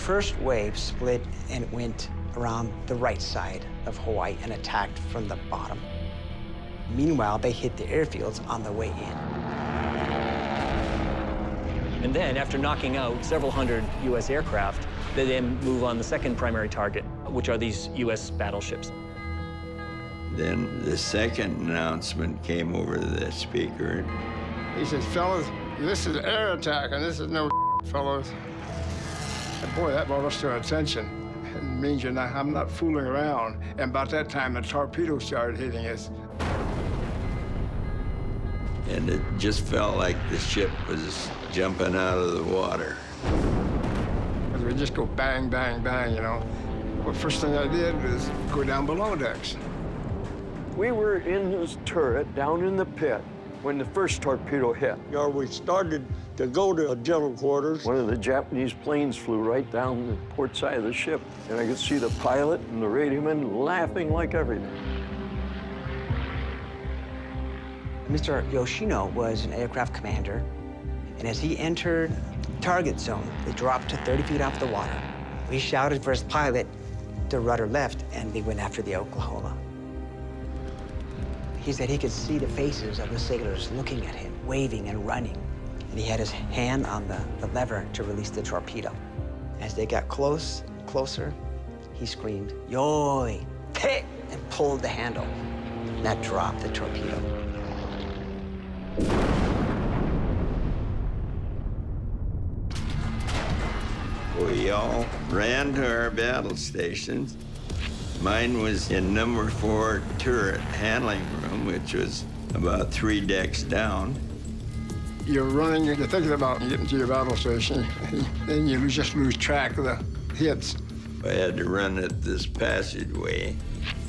first wave split and went around the right side of Hawaii and attacked from the bottom. Meanwhile, they hit the airfields on the way in. And then, after knocking out several hundred U.S. aircraft, they then move on the second primary target, which are these U.S. battleships. Then the second announcement came over the speaker. He says, fellas, this is air attack, and this is no fellas. And boy, that brought us to our attention. It means I'm not fooling around. And about that time, the torpedoes started hitting us. And it just felt like the ship was jumping out of the water. Because we just go bang, bang, bang, you know. Well, first thing I did was go down below decks. We were in his turret, down in the pit, when the first torpedo hit. We started to go to general quarters. One of the Japanese planes flew right down the port side of the ship, and I could see the pilot and the radioman laughing like everything. Mr. Yoshino was an aircraft commander, and as he entered target zone, they dropped to 30 feet off the water. He shouted for his pilot to rudder left, and they went after the Oklahoma. He said he could see the faces of the sailors looking at him, waving and running, and he had his hand on the lever to release the torpedo. As they got closer, he screamed, "Yoi!" and pulled the handle. And that dropped the torpedo. We all ran to our battle stations. Mine was in number 4 turret handling room, which was about 3 decks down. You're running, you're thinking about getting to your battle station, then you just lose track of the hits. I had to run at this passageway,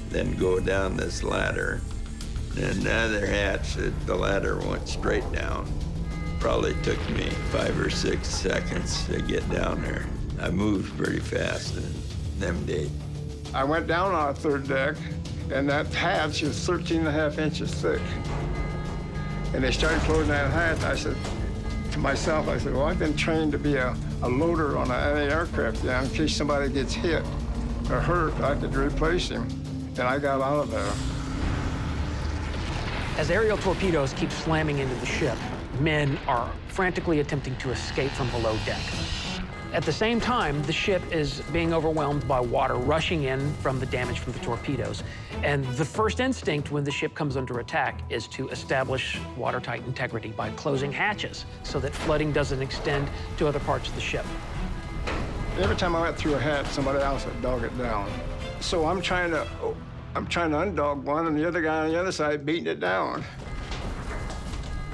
then go down this ladder. And another hatch, the ladder went straight down. Probably took me 5 or 6 seconds to get down there. I moved pretty fast in them days. I went down on a 3rd deck, and that hatch is 13.5 inches thick. And they started closing that hatch. I said to myself, well, I've been trained to be a loader on any aircraft, in case somebody gets hit or hurt, I could replace him. And I got out of there. As aerial torpedoes keep slamming into the ship, men are frantically attempting to escape from below deck. At the same time, the ship is being overwhelmed by water rushing in from the damage from the torpedoes. And the first instinct when the ship comes under attack is to establish watertight integrity by closing hatches so that flooding doesn't extend to other parts of the ship. Every time I went through a hatch, somebody else would dog it down. So I'm trying to undog one, and the other guy on the other side beating it down.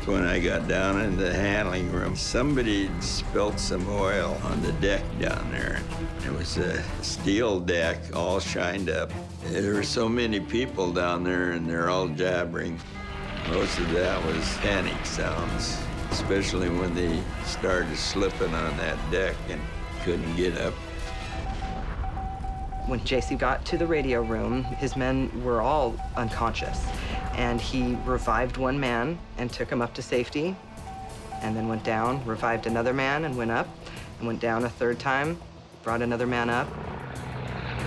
When I got down into the handling room, somebody had spilled some oil on the deck down there. It was a steel deck, all shined up. There were so many people down there, and they're all jabbering. Most of that was panic sounds, especially when they started slipping on that deck and couldn't get up. When JC got to the radio room, his men were all unconscious. And he revived one man and took him up to safety, and then went down, revived another man and went up, and went down a 3rd time, brought another man up.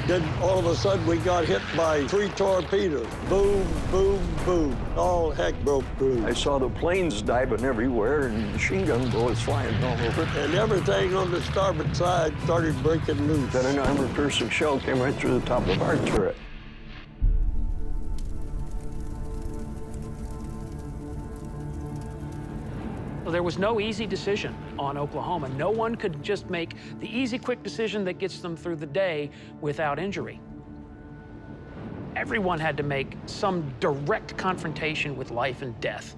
Then all of a sudden we got hit by 3 torpedoes. Boom, boom, boom. All heck broke loose. I saw the planes diving everywhere and machine gun bullets flying all over. And everything on the starboard side started breaking loose. Then an armor-piercing shell came right through the top of our turret. Well, there was no easy decision on Oklahoma. No one could just make the easy, quick decision that gets them through the day without injury. Everyone had to make some direct confrontation with life and death.